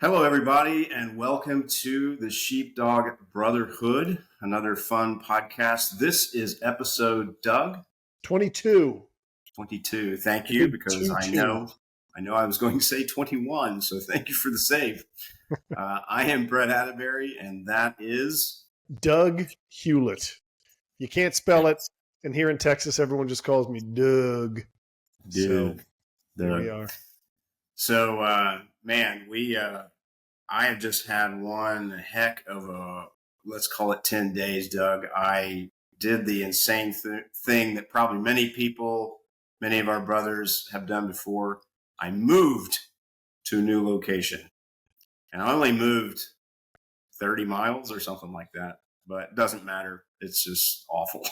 Hello, everybody, and welcome to the Sheepdog Brotherhood, another fun podcast. This is episode, Doug? 22. 22. Thank you, because I know I was going to say 21, so thank you for the save. I am Brett Atterbury, and that is... Doug Hewlett. You can't spell it, and here in Texas, everyone just calls me Doug. Doug. So, there we are. So, man, I have just had one heck of a, let's call it 10 days, Doug. I did the insane thing that probably many of our brothers have done before. I moved to a new location, and I only moved 30 miles or something like that, but it doesn't matter. It's just awful.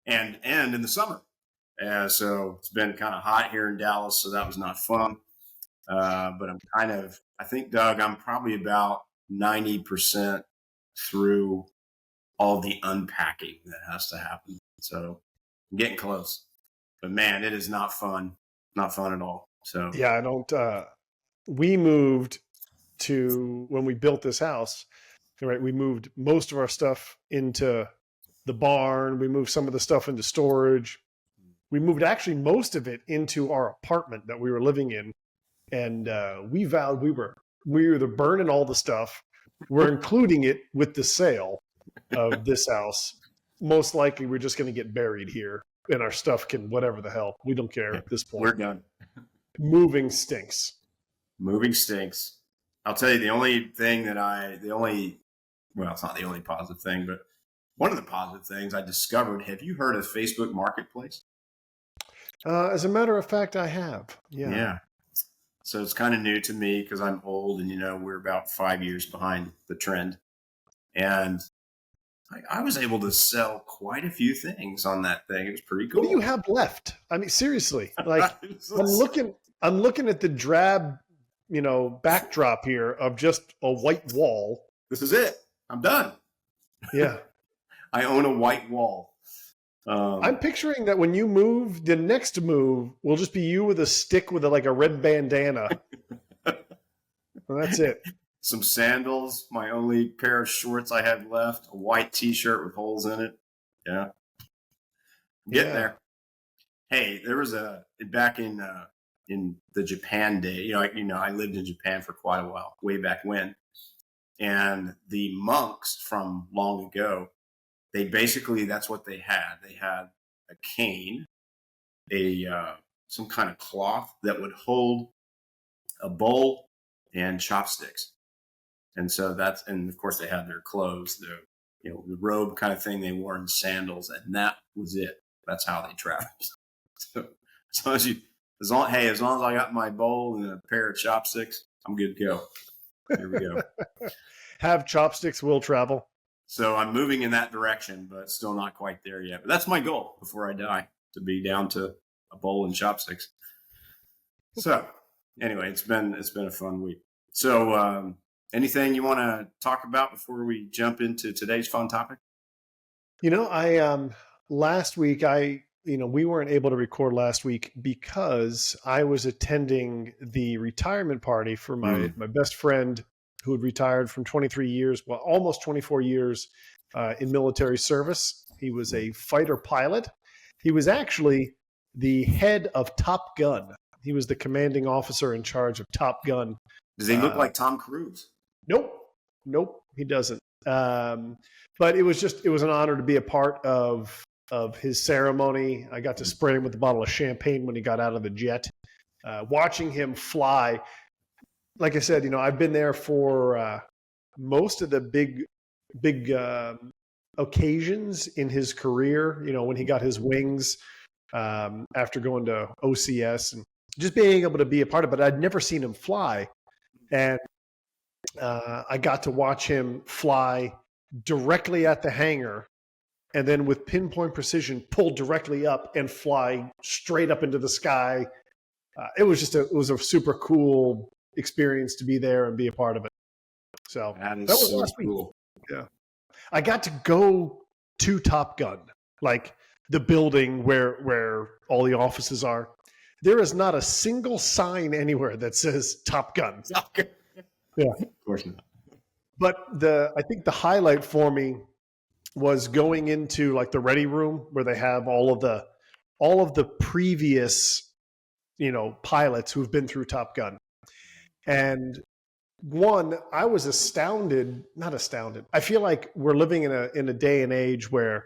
And in the summer. So it's been kind of hot here in Dallas, so that was not fun. But I think, Doug, I'm probably about 90% through all the unpacking that has to happen. So I'm getting close. But man, it is not fun. Not fun at all. So yeah, we moved to, when we built this house, right? We moved most of our stuff into the barn. We moved some of the stuff into storage. We moved actually most of it into our apartment that we were living in. And we vowed we were either burning all the stuff, we're including it with the sale of this house. Most likely we're just going to get buried here, and our stuff can whatever the hell. We don't care at this point. We're done. Moving stinks. Moving stinks. I'll tell you, well, it's not the only positive thing, but one of the positive things I discovered. Have you heard of Facebook Marketplace? As a matter of fact, I have. Yeah. So it's kind of new to me because I'm old, and we're about 5 years behind the trend. And I was able to sell quite a few things on that thing. It was pretty cool. What do you have left? I mean, seriously, like I'm looking at the drab, backdrop here of just a white wall. This is it. I'm done. Yeah. I own a white wall. I'm picturing that when you move, the next move will just be you with a stick with a red bandana. Well, that's it. Some sandals, my only pair of shorts I have left, a white T-shirt with holes in it. Yeah. Getting there. Hey, there was back in the Japan day, I lived in Japan for quite a while, way back when. And the monks from long ago, that's what they had. They had a cane, some kind of cloth that would hold a bowl and chopsticks. And so and of course they had their clothes, the robe kind of thing they wore, and sandals, and that was it. That's how they traveled. So as long as I got my bowl and a pair of chopsticks, I'm good to go. Here we go. Have chopsticks will travel. So I'm moving in that direction, but still not quite there yet. But that's my goal before I die, to be down to a bowl and chopsticks. So anyway, it's been a fun week. So anything you want to talk about before we jump into today's fun topic? Last week we weren't able to record last week because I was attending the retirement party for my best friend who had retired from 23 years, almost 24 years in military service. He was a fighter pilot. He was actually the head of Top Gun. He was the commanding officer in charge of Top Gun. Does he look like Tom Cruise? Nope, he doesn't. But it was an honor to be a part of his ceremony. I got to spray him with a bottle of champagne when he got out of the jet. Watching him fly. Like I said, I've been there for most of the big occasions in his career, when he got his wings after going to OCS, and just being able to be a part of it. I'd never seen him fly. And I got to watch him fly directly at the hangar, and then with pinpoint precision, pull directly up and fly straight up into the sky. It was a super cool experience to be there and be a part of it. So that was so cool. Yeah. I got to go to Top Gun, like the building where all the offices are. there is not a single sign anywhere that says Top Gun. Yeah, of course not. But I think the highlight for me was going into like the ready room where they have all of the previous, pilots who've been through Top Gun. And one, I was not astounded. I feel like we're living in a day and age where,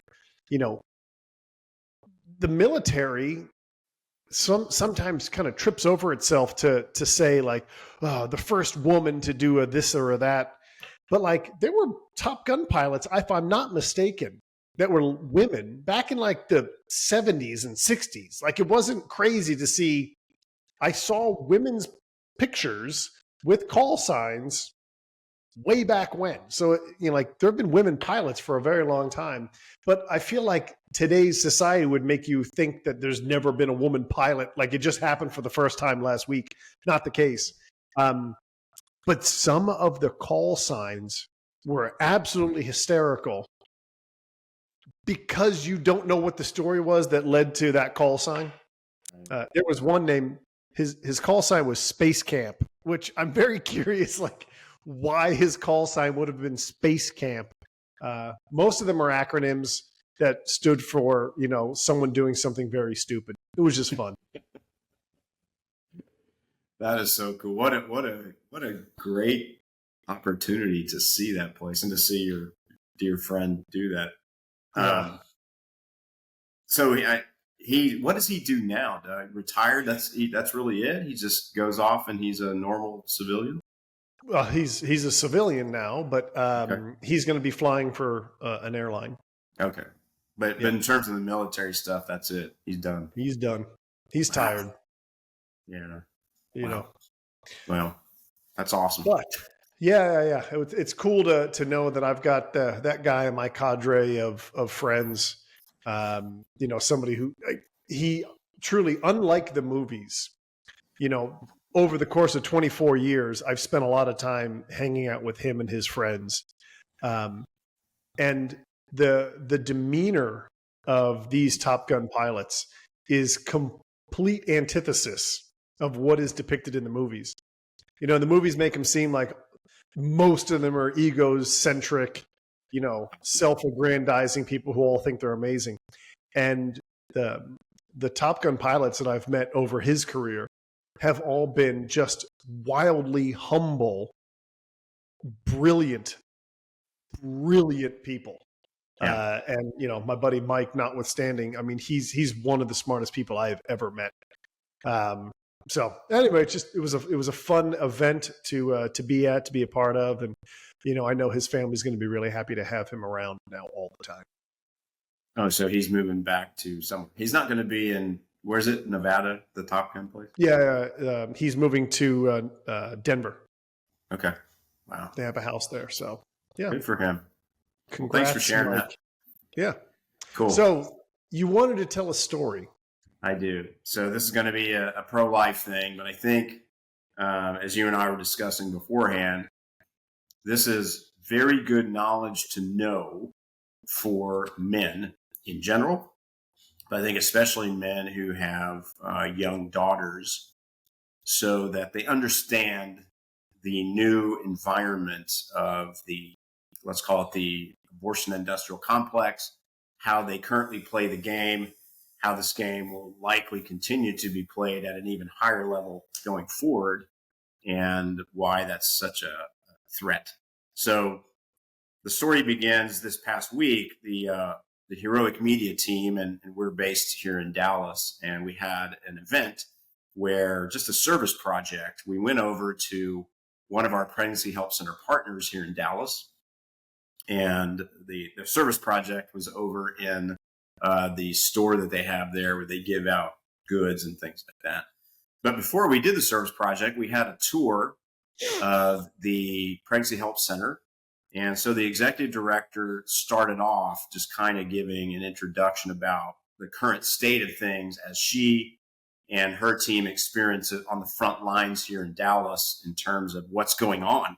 the military sometimes kind of trips over itself to say like, oh, the first woman to do a this or a that. But like there were Top Gun pilots, if I'm not mistaken, that were women back in like the 70s and 60s. Like it wasn't crazy to see. I saw women's pictures with call signs way back when. So, like there have been women pilots for a very long time. But I feel like today's society would make you think that there's never been a woman pilot. Like it just happened for the first time last week. Not the case. But some of the call signs were absolutely hysterical because you don't know what the story was that led to that call sign. There was one name, his call sign was Space Camp, which I'm very curious, like why his call sign would have been Space Camp. Most of them are acronyms that stood for, someone doing something very stupid. It was just fun. That is so cool. What a great opportunity to see that place and to see your dear friend do that. Yeah. So what does he do now? Retired? That's really it. He just goes off and he's a normal civilian. Well, he's a civilian now, but okay. He's going to be flying for an airline. Okay, but in terms of the military stuff, that's it. He's done. He's done. He's tired. Yeah. Wow. Well, that's awesome. But yeah. It's cool to know that I've got that guy in my cadre of friends. Somebody who he truly, unlike the movies, over the course of 24 years, I've spent a lot of time hanging out with him and his friends. And the demeanor of these Top Gun pilots is complete antithesis of what is depicted in the movies. The movies make them seem like most of them are egocentric, self-aggrandizing people who all think they're amazing. And the Top Gun pilots that I've met over his career have all been just wildly humble, brilliant people. Yeah. And my buddy Mike notwithstanding, I mean, he's one of the smartest people I have ever met. So anyway, it was a fun event to be a part of, and I know his family's going to be really happy to have him around now all the time. Oh, so he's moving back to he's not going to be in, where's it, Nevada, the Top Gun place? Yeah, he's moving to Denver. Okay, wow. They have a house there, so yeah. Good for him. Congrats, thanks for sharing Mike. that. Yeah, cool. So you wanted to tell a story. I do. So this is going to be a pro-life thing, but I think, as you and I were discussing beforehand, this is very good knowledge to know for men in general, but I think especially men who have young daughters, so that they understand the new environment of let's call it the abortion industrial complex, how they currently play the game, how this game will likely continue to be played at an even higher level going forward, and why that's such a threat. So the story begins this past week. The Heroic Media team, and we're based here in Dallas, and we had an event where, just a service project, we went over to one of our pregnancy help center partners here in Dallas, and the service project was over in the store that they have there, where they give out goods and things like that. But before we did the service project, we had a tour of the Pregnancy Help Center. And so the executive director started off just kind of giving an introduction about the current state of things as she and her team experience it on the front lines here in Dallas in terms of what's going on.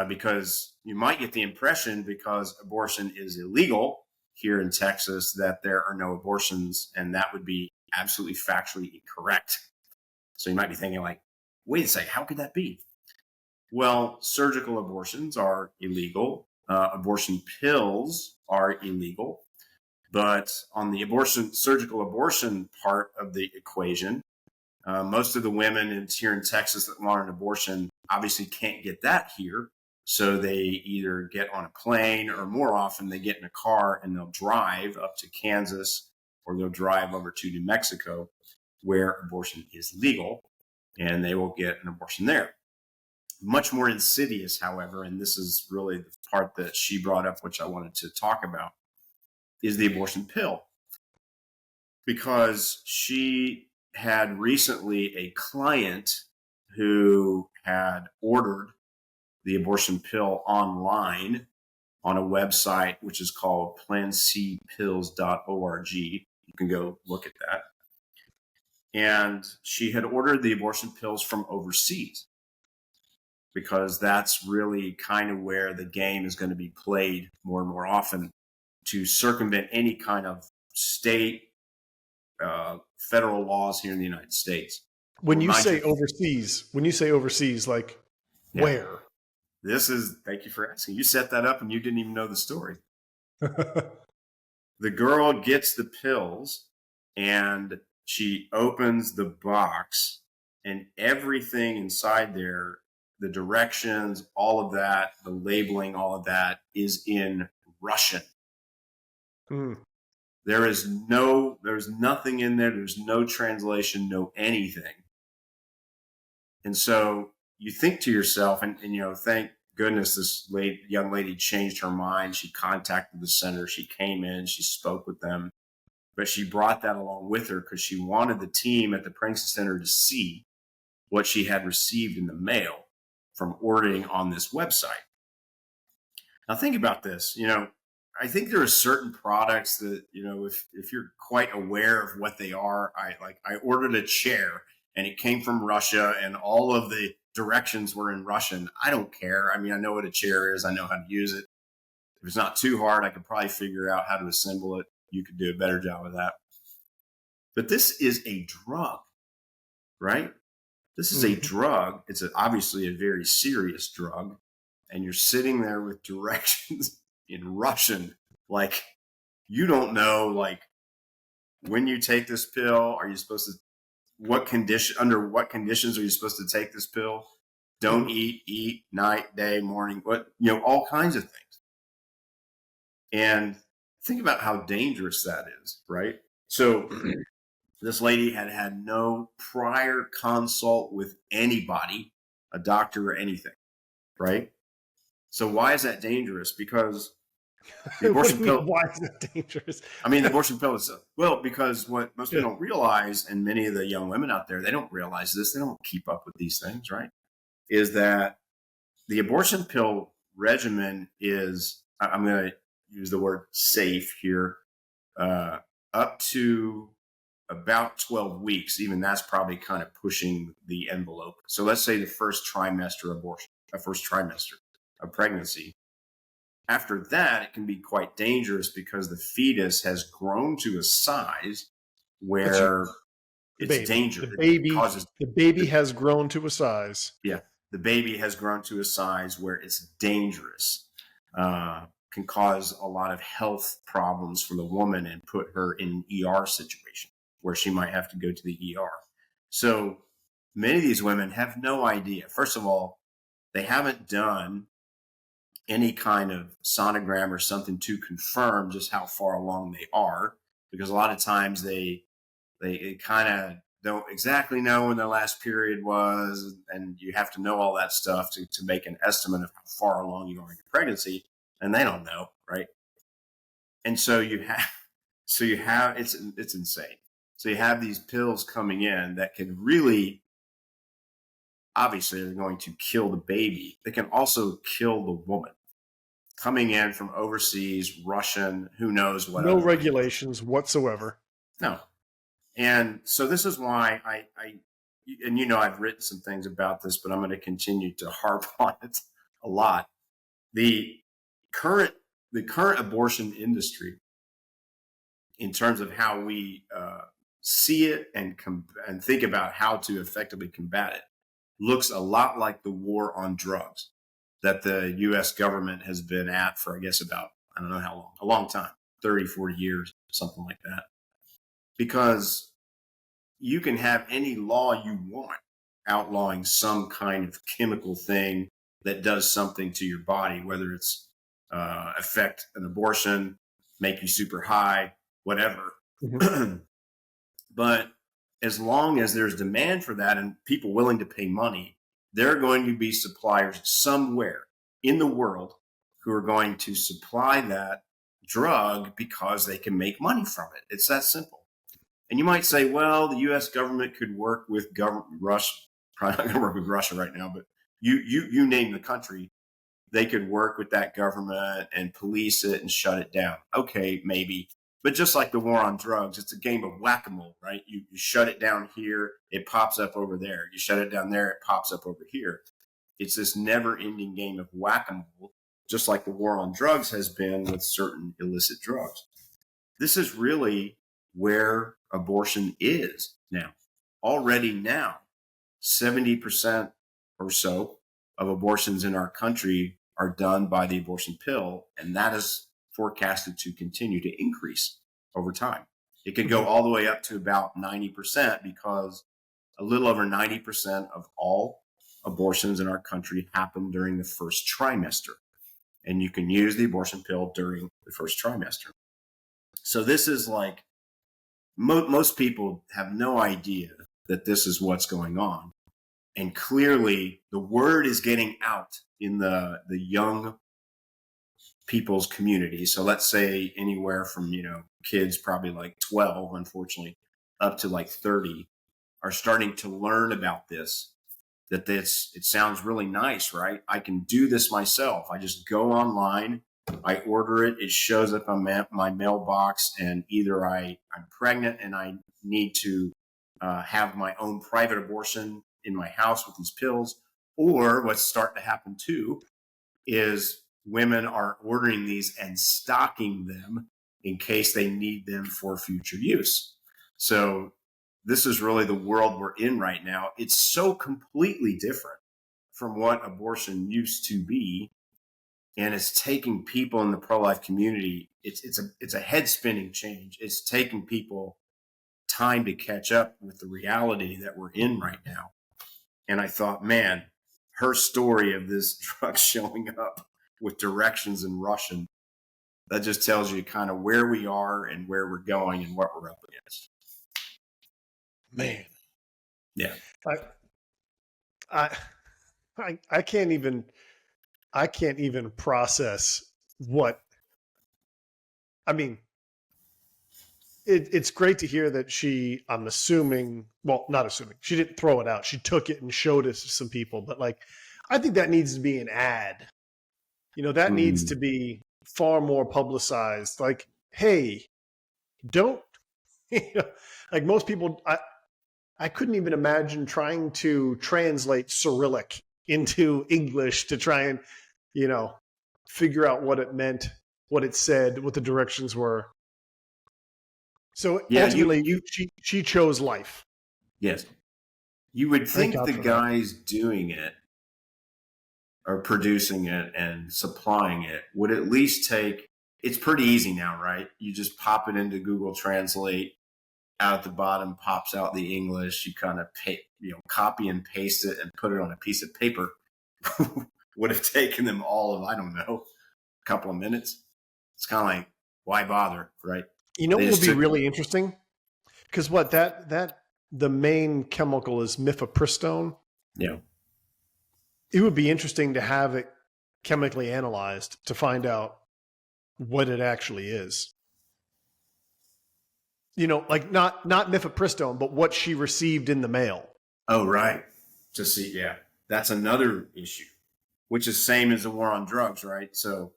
Because you might get the impression, because abortion is illegal here in Texas, that there are no abortions, and that would be absolutely factually incorrect. So you might be thinking like, wait a second, how could that be? Well, surgical abortions are illegal. Abortion pills are illegal. But on the surgical abortion part of the equation, most of the women here in Texas that want an abortion obviously can't get that here. So they either get on a plane, or more often they get in a car and they'll drive up to Kansas, or they'll drive over to New Mexico where abortion is legal, and they will get an abortion there. Much more insidious, however, and this is really the part that she brought up, which I wanted to talk about, is the abortion pill. Because she had recently a client who had ordered the abortion pill online on a website which is called plancpills.org. You can go look at that. And she had ordered the abortion pills from overseas, because that's really kind of where the game is going to be played more and more often, to circumvent any kind of state, federal laws here in the United States. When you say overseas, like where? Thank you for asking. You set that up and you didn't even know the story. The girl gets the pills and she opens the box, and everything inside there, the directions, all of that, the labeling, all of that is in Russian. There's nothing in there. There's no translation, no anything. And so you think to yourself, and thank goodness this young lady changed her mind. She contacted the center. She came in, she spoke with them, but she brought that along with her because she wanted the team at the pregnancy center to see what she had received in the mail from ordering on this website. Now think about this. I think there are certain products that, if you're quite aware of what they are, I ordered a chair and it came from Russia and all of the directions were in Russian. I don't care. I mean, I know what a chair is. I know how to use it. If it's not too hard, I could probably figure out how to assemble it. You could do a better job of that. But this is a drug, right? This is a drug. It's obviously a very serious drug. And you're sitting there with directions in Russian. Like, you don't know, like, when you take this pill, are you supposed to, under what conditions are you supposed to take this pill? Don't eat, night, day, morning, all kinds of things. And think about how dangerous that is, right? So this lady had no prior consult with anybody, a doctor or anything, right? So why is that dangerous? Because the abortion pill. Why is that dangerous? I mean, the abortion pill is because what most people don't realize, and many of the young women out there, they don't realize this. They don't keep up with these things, right? Is that the abortion pill regimen is, I'm going to use the word safe here, up to about 12 weeks. Even that's probably kind of pushing the envelope. So let's say the first trimester of pregnancy. After that, it can be quite dangerous because the fetus has grown to a size where it's dangerous. The baby has grown to a size. Yeah, the baby has grown to a size where it's dangerous. Can cause a lot of health problems for the woman and put her in an ER situation where she might have to go to the ER. So many of these women have no idea. First of all, they haven't done any kind of sonogram or something to confirm just how far along they are, because a lot of times they kind of don't exactly know when their last period was, and you have to know all that stuff to make an estimate of how far along you are in your pregnancy, and they don't know, right? And so you have it's insane. So you have these pills coming in that can really, obviously, they're going to kill the baby. They can also kill the woman. Coming in from overseas, Russian, who knows what. No regulations whatsoever. No. And so this is why I've written some things about this, but I'm going to continue to harp on it a lot. The current abortion industry, in terms of how we see it and think about how to effectively combat it, looks a lot like the war on drugs that the U.S. government has been at for, I guess, about, I don't know how long, a long time, 30, 40 years, something like that. Because you can have any law you want outlawing some kind of chemical thing that does something to your body, whether it's affect an abortion, make you super high, whatever. Mm-hmm. But as long as there's demand for that and people willing to pay money, there are going to be suppliers somewhere in the world who are going to supply that drug because they can make money from it. It's that simple. And you might say, well, the U.S. government could work with Russia. Probably not going to work with Russia right now, but you name the country. They could work with that government and police it and shut it down. Okay, maybe. But just like the war on drugs, it's a game of whack-a-mole, right? You shut it down here, it pops up over there. You shut it down there, it pops up over here. It's this never-ending game of whack-a-mole, just like the war on drugs has been with certain illicit drugs. This is really where abortion is now. Already now, 70% or so of abortions in our country are done by the abortion pill, and that is forecasted to continue to increase over time. It could go all the way up to about 90% because a little over 90% of all abortions in our country happen during the first trimester. And you can use the abortion pill during the first trimester. So this is like, most people have no idea that this is what's going on. And clearly the word is getting out in the young people's community. So let's say anywhere from, kids probably like 12, unfortunately, up to like 30 are starting to learn about this, that it sounds really nice, right? I can do this myself. I just go online, I order it, it shows up on my mailbox, and either I'm pregnant and I need to have my own private abortion in my house with these pills, or what's starting to happen too is women are ordering these and stocking them in case they need them for future use. So this is really the world we're in right now. It's so completely different from what abortion used to be. And it's taking people in the pro-life community, it's a head-spinning change. It's taking people time to catch up with the reality that we're in right now. And I thought, man, her story of this drug showing up with directions in Russian, that just tells you kind of where we are and where we're going and what we're up against. Man. Yeah. I can't even process what, I mean, it's great to hear that I'm assuming, well, not assuming, she didn't throw it out. She took it and showed it to some people, but like, I think that needs to be an ad. That needs to be far more publicized. Like, hey, don't, like most people, I couldn't even imagine trying to translate Cyrillic into English to try and, figure out what it meant, what it said, what the directions were. So yeah, ultimately, she chose life. Yes. You would think the guys doing it or producing it and supplying it would at least take, it's pretty easy now, right? You just pop it into Google Translate. Out at the bottom pops out the English. You kind of copy and paste it and put it on a piece of paper. Would have taken them all of, I don't know, a couple of minutes. It's kind of like, why bother, right? What would be really interesting? Because the main chemical is mifepristone. Yeah. It would be interesting to have it chemically analyzed to find out what it actually is. Like not mifepristone, but what she received in the mail. Oh, right. To see, yeah. That's another issue, which is same as the war on drugs, right? So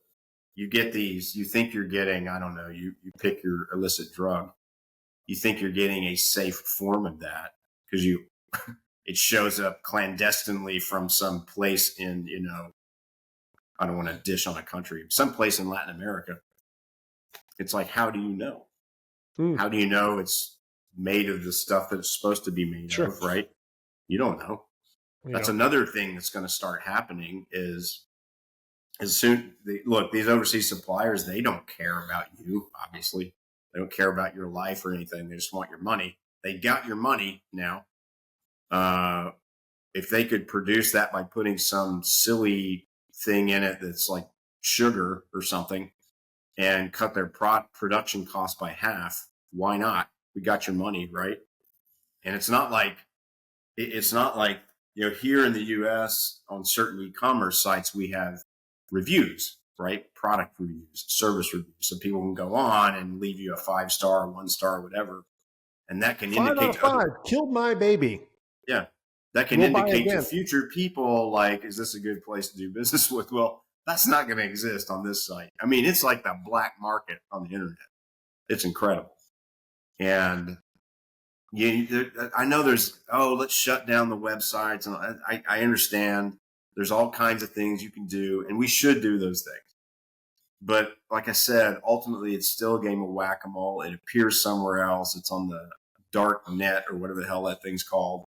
you get these, you think you're getting, I don't know, you pick your illicit drug. You think you're getting a safe form of that because it shows up clandestinely from some place in, I don't want to dish on a country, some place in Latin America. It's like, how do you know? How do you know it's made of the stuff that it's supposed to be made of, right? You don't know. That's another thing that's going to start happening is as soon look, these overseas suppliers, they don't care about you, obviously. They don't care about your life or anything. They just want your money. They got your money now. If they could produce that by putting some silly thing in it that's like sugar or something and cut their production cost by half, why not? We got your money, right? And it's not like, here in the US on certain e-commerce sites, we have reviews, right? Product reviews, service reviews. So people can go on and leave you a 5-star, 1-star, whatever. And that can 5 indicate. 5, killed my baby. Yeah. That can indicate to future people, like, is this a good place to do business with? Well, that's not going to exist on this site. I mean, it's like the black market on the internet. It's incredible. And I know there's, let's shut down the websites. And I understand there's all kinds of things you can do, and we should do those things. But like I said, ultimately, it's still a game of whack-a-mole. It appears somewhere else. It's on the dark net or whatever the hell that thing's called,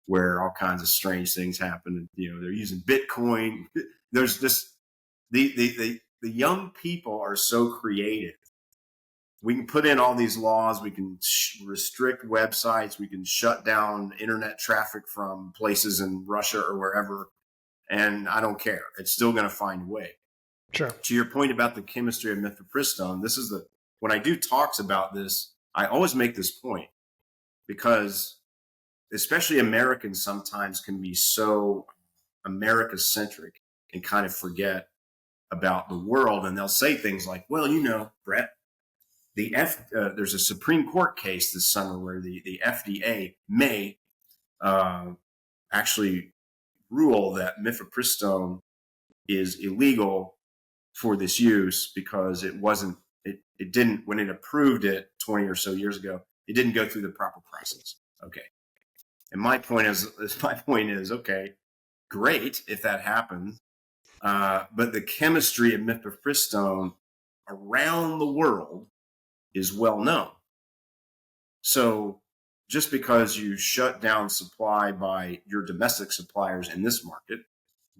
where all kinds of strange things happen. They're using Bitcoin. There's just the young people are so creative. We can put in all these laws. We can restrict websites. We can shut down internet traffic from places in Russia or wherever. And I don't care. It's still going to find a way. Sure. To your point about the chemistry of mifepristone, when I do talks about this, I always make this point because especially Americans sometimes can be so America-centric and kind of forget about the world. And they'll say things like, well, Brett, there's a Supreme Court case this summer where the FDA may actually rule that mifepristone is illegal for this use because it didn't, when it approved it 20 or so years ago, it didn't go through the proper process. Okay. And my point is, okay, great if that happens. But the chemistry of mifepristone around the world is well known. So just because you shut down supply by your domestic suppliers in this market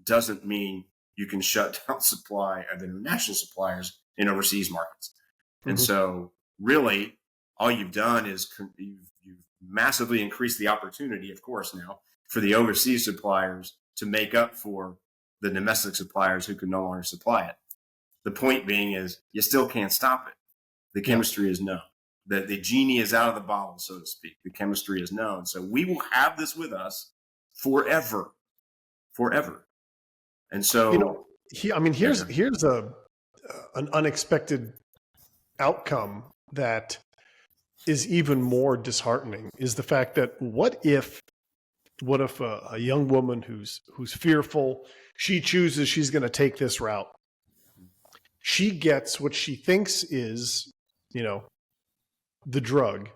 doesn't mean you can shut down supply of international suppliers in overseas markets. Mm-hmm. And so really all you've done is you've massively increased the opportunity, of course, now for the overseas suppliers to make up for the domestic suppliers who can no longer supply it. The point being is you still can't stop it. The chemistry is known. The genie is out of the bottle, so to speak. The chemistry is known. So we will have this with us forever. And so, here's an unexpected outcome that is even more disheartening is the fact that what if a young woman who's fearful, she chooses she's going to take this route. She gets what she thinks is, the drug.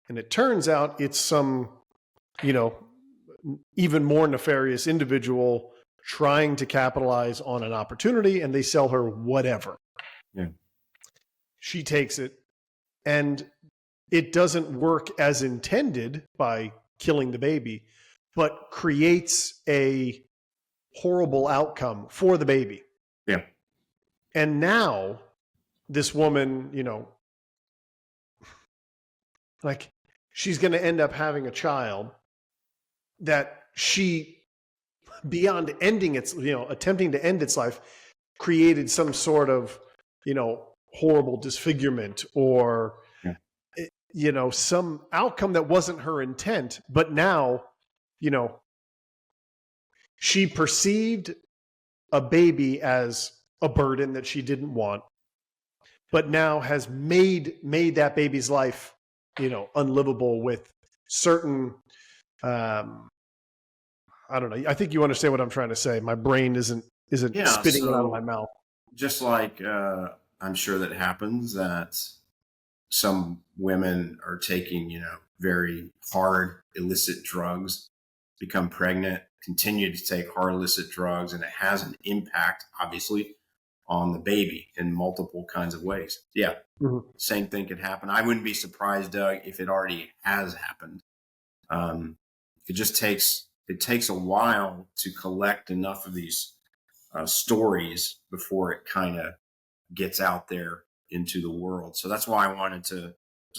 And it turns out it's some, even more nefarious individual trying to capitalize on an opportunity, and they sell her whatever. Yeah. She takes it, and it doesn't work as intended by killing the baby, but creates a horrible outcome for the baby. Yeah. And now this woman, she's going to end up having a child that she, beyond ending its, attempting to end its life, created some sort of, horrible disfigurement or, some outcome that wasn't her intent. But now, she perceived a baby as a burden that she didn't want, but now has made that baby's life, unlivable with certain, I don't know. I think you understand what I'm trying to say. My brain isn't spitting it out of my mouth. Just like I'm sure that happens that some women are taking, very hard illicit drugs, become pregnant, continue to take hard illicit drugs, and it has an impact, obviously, on the baby in multiple kinds of ways. Yeah. Mm-hmm. Same thing could happen. I wouldn't be surprised, Doug, if it already has happened. It takes a while to collect enough of these stories before it kind of gets out there into the world. So that's why I wanted to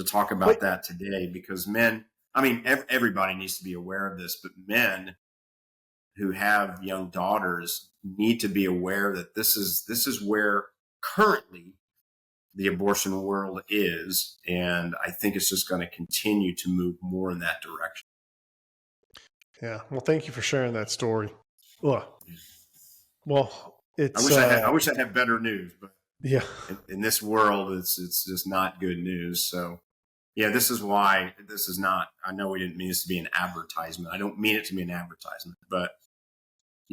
talk about that today, because men, I mean, everybody needs to be aware of this, but men who have young daughters need to be aware that this is where currently the abortion world is. And I think it's just going to continue to move more in that direction. Yeah. Well, thank you for sharing that story. Ugh. Well, it's. I wish I had better news, but yeah, in this world, it's just not good news. So, yeah, this is why this is not. I know we didn't mean this to be an advertisement. I don't mean it to be an advertisement, but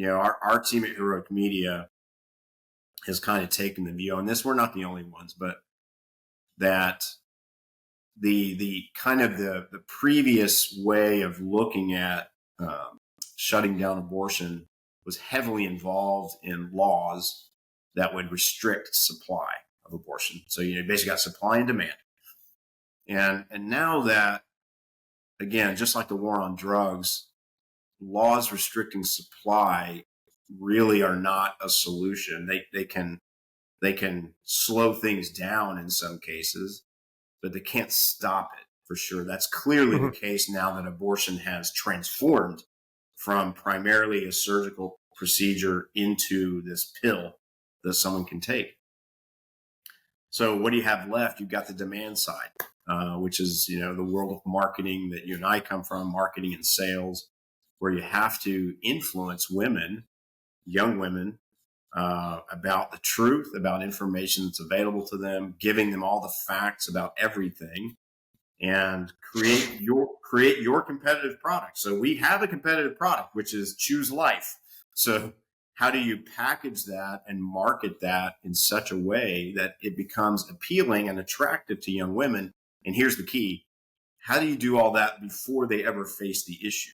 our team at Heroic Media has kind of taken the view on this. We're not the only ones, but that the kind of the previous way of looking at shutting down abortion was heavily involved in laws that would restrict supply of abortion. So you basically got supply and demand. And now that, again, just like the war on drugs, laws restricting supply really are not a solution. They can slow things down in some cases, but they can't stop it for sure. That's clearly the case now that abortion has transformed from primarily a surgical procedure into this pill that someone can take. So what do you have left? You've got the demand side, which is, the world of marketing that you and I come from, marketing and sales, where you have to influence women, young women, about the truth, about information that's available to them, giving them all the facts about everything, and create your competitive product. So we have a competitive product, which is Choose Life. So how do you package that and market that in such a way that it becomes appealing and attractive to young women? And here's the key. How do you do all that before they ever face the issue?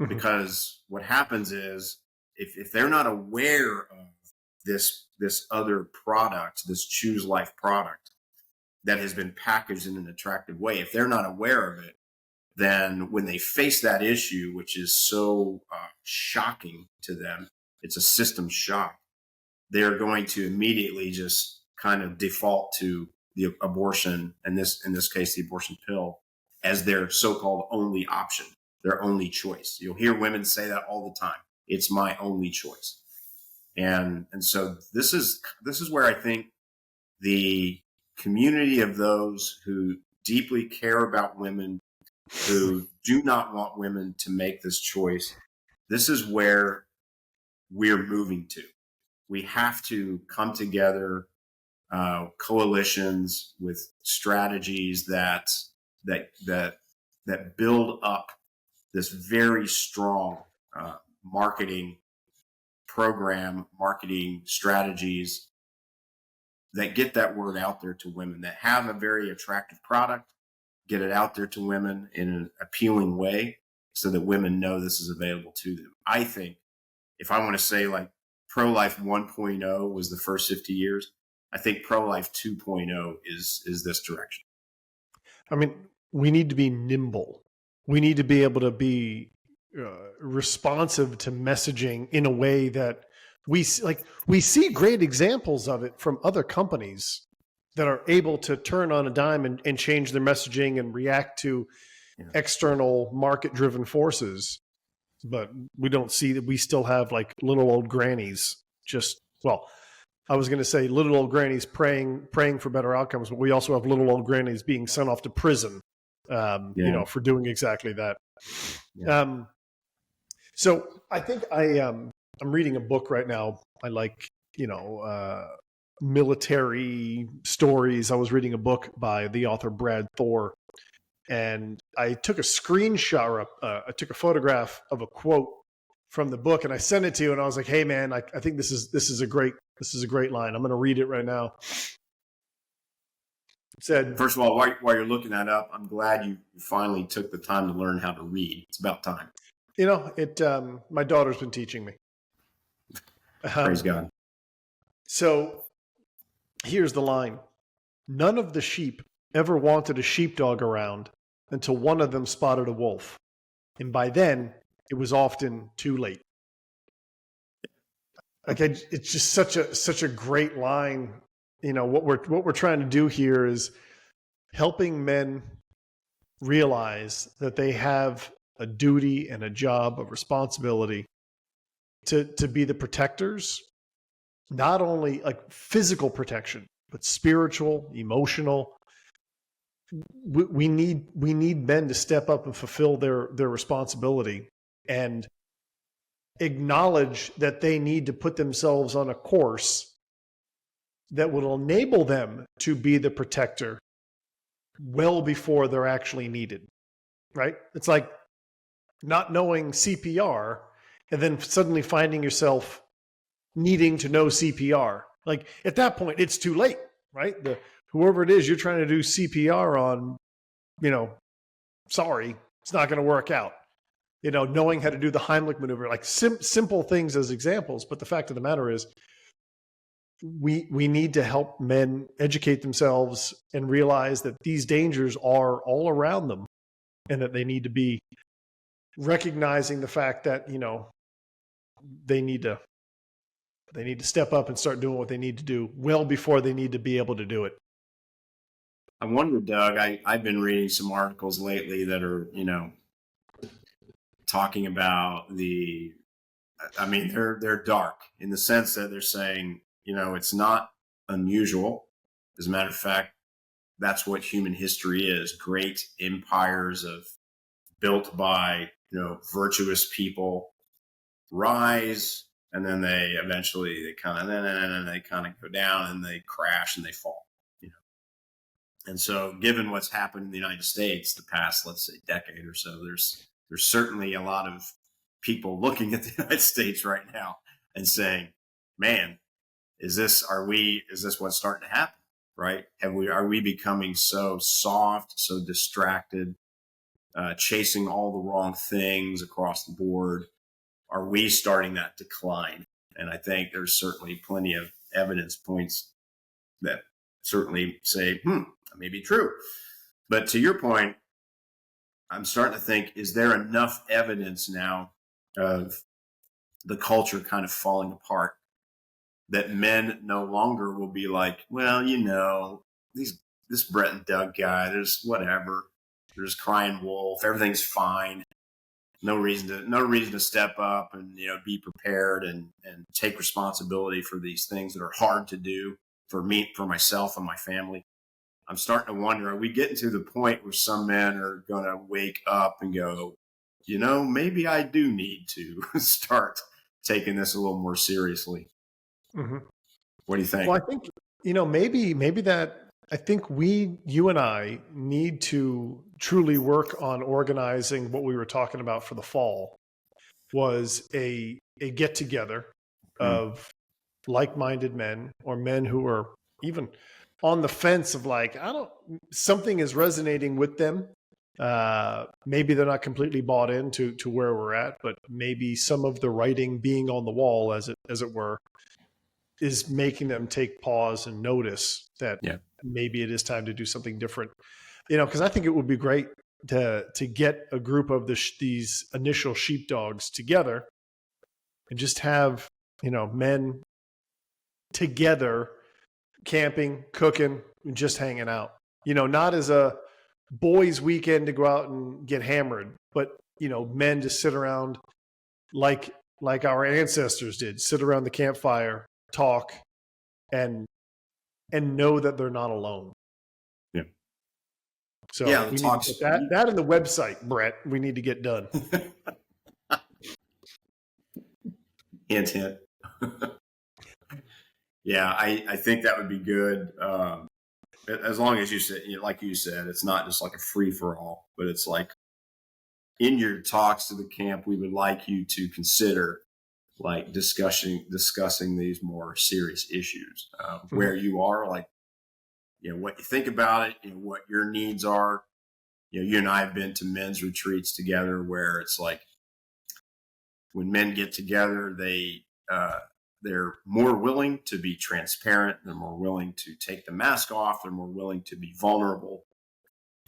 Because what happens is if they're not aware of this other product, this Choose Life product that has been packaged in an attractive way, if they're not aware of it, then when they face that issue, which is so shocking to them, it's a system shock, they're going to immediately just kind of default to the abortion, and in this case, the abortion pill, as their so-called only option, their only choice. You'll hear women say that all the time. It's my only choice. And so this is where I think the community of those who deeply care about women, who do not want women to make this choice, this is where we're moving to. We have to come together, coalitions with strategies that build up this very strong marketing program, marketing strategies that get that word out there to women, that have a very attractive product, get it out there to women in an appealing way so that women know this is available to them. I think if I want to say like pro-life 1.0 was the first 50 years, I think pro-life 2.0 is this direction. I mean, we need to be nimble. We need to be able to be responsive to messaging in a way that we see great examples of it from other companies that are able to turn on a dime and change their messaging and react to external market-driven forces. But we don't see that. We still have like little old grannies I was going to say little old grannies praying for better outcomes, but we also have little old grannies being sent off to prison, for doing exactly that. Yeah. So I think I'm reading a book right now. I like, military stories. I was reading a book by the author Brad Thor, and I took a screenshot, I took a photograph of a quote from the book, and I sent it to you, and I was like, hey man, I think this is a great line. I'm going to read it right now. It said, first of all, while you're looking that up, I'm glad you finally took the time to learn how to read. It's about time. My daughter's been teaching me. Praise God. So here's the line. None of the sheep ever wanted a sheepdog around until one of them spotted a wolf. And by then, it was often too late. Like it's just such a great line. What we're trying to do here is helping men realize that they have a duty and a job, a responsibility to be the protectors, not only like physical protection, but spiritual, emotional. We need men to step up and fulfill their responsibility and acknowledge that they need to put themselves on a course that will enable them to be the protector well before they're actually needed, right? It's like not knowing CPR and then suddenly finding yourself needing to know CPR. Like at that point, it's too late, right? Whoever it is you're trying to do CPR on, sorry, it's not going to work out. Knowing how to do the Heimlich maneuver, like simple things as examples. But the fact of the matter is, we need to help men educate themselves and realize that these dangers are all around them and that they need to be recognizing the fact that, they need to step up and start doing what they need to do well before they need to be able to do it. I wonder, Doug, I've been reading some articles lately that are, talking about they're dark in the sense that they're saying, it's not unusual. As a matter of fact, that's what human history is. Great empires built by, virtuous people rise, and then they kind of go down and they crash and they fall. And so given what's happened in the United States the past, let's say, decade or so, there's certainly a lot of people looking at the United States right now and saying, man, is this what's starting to happen? Right? Are we becoming so soft, so distracted, chasing all the wrong things across the board? Are we starting that decline? And I think there's certainly plenty of evidence points that certainly say, that may be true. But to your point, I'm starting to think, is there enough evidence now of the culture kind of falling apart that men no longer will be like, well, this Brett and Doug guy, there's whatever, there's crying wolf, everything's fine. No reason to step up and, be prepared and take responsibility for these things that are hard to do for me, for myself and my family. I'm starting to wonder, are we getting to the point where some men are going to wake up and go, maybe I do need to start taking this a little more seriously? Mm-hmm. What do you think? Well, I think, maybe that, I think you and I need to truly work on organizing what we were talking about for the fall was a get together of like-minded men or men who are even on the fence of like, something is resonating with them. Maybe they're not completely bought into where we're at, but maybe some of the writing being on the wall, as it were, is making them take pause and notice that maybe it is time to do something different. Because I think it would be great to get a group of these initial sheepdogs together and just have, men together camping, cooking, and just hanging out. Not as a boys' weekend to go out and get hammered, but men to sit around like our ancestors did, sit around the campfire, talk, and know that they're not alone. Yeah. So we need to get that in the website, Brett. We need to get done. Hint, hint. Yeah, I think that would be good. As long as you said, like you said, it's not just like a free for all, but it's like in your talks to the camp, we would like you to consider like discussing these more serious issues, where you are, like, what you think about it, what your needs are. You and I have been to men's retreats together where it's like when men get together, they they're more willing to be transparent. They're more willing to take the mask off. They're more willing to be vulnerable.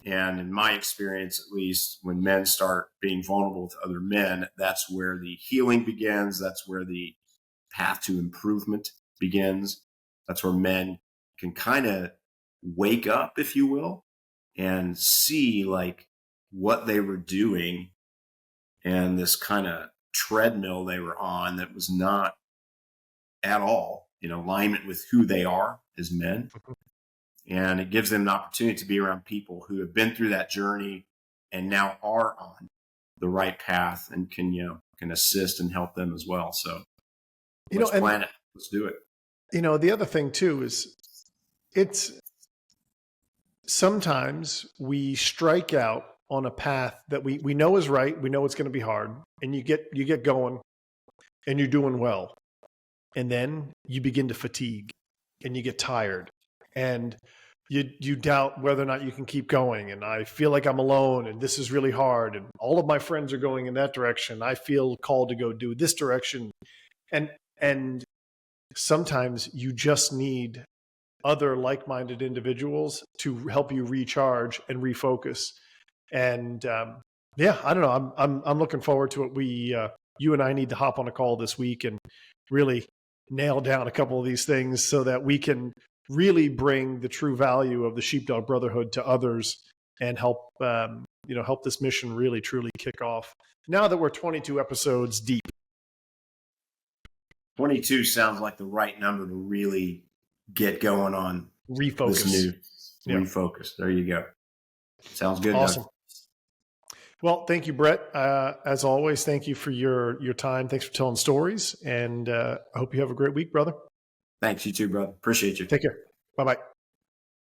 And in my experience, at least, when men start being vulnerable with other men, that's where the healing begins. That's where the path to improvement begins. That's where men can kind of wake up, if you will, and see like what they were doing and this kind of treadmill they were on that was not at all in alignment with who they are as men. And it gives them an opportunity to be around people who have been through that journey and now are on the right path and can assist and help them as well. So let's plan it. Let's do it. The other thing too is it's sometimes we strike out on a path that we know is right. We know it's going to be hard, and you get going and you're doing well. And then you begin to fatigue and you get tired and you doubt whether or not you can keep going. And I feel like I'm alone and this is really hard. And all of my friends are going in that direction. I feel called to go do this direction. And sometimes you just need other like-minded individuals to help you recharge and refocus. And I don't know. I'm looking forward to it. You and I need to hop on a call this week and really nail down a couple of these things so that we can really bring the true value of the Sheepdog Brotherhood to others and help this mission really truly kick off. Now that we're 22 episodes deep. 22 sounds like the right number to really get going on. Refocus. Refocus. There you go. Sounds good. Awesome. Well, thank you, Brett. As always, thank you for your time. Thanks for telling stories. And I hope you have a great week, brother. Thanks. You too, brother. Appreciate you. Take care. Bye-bye.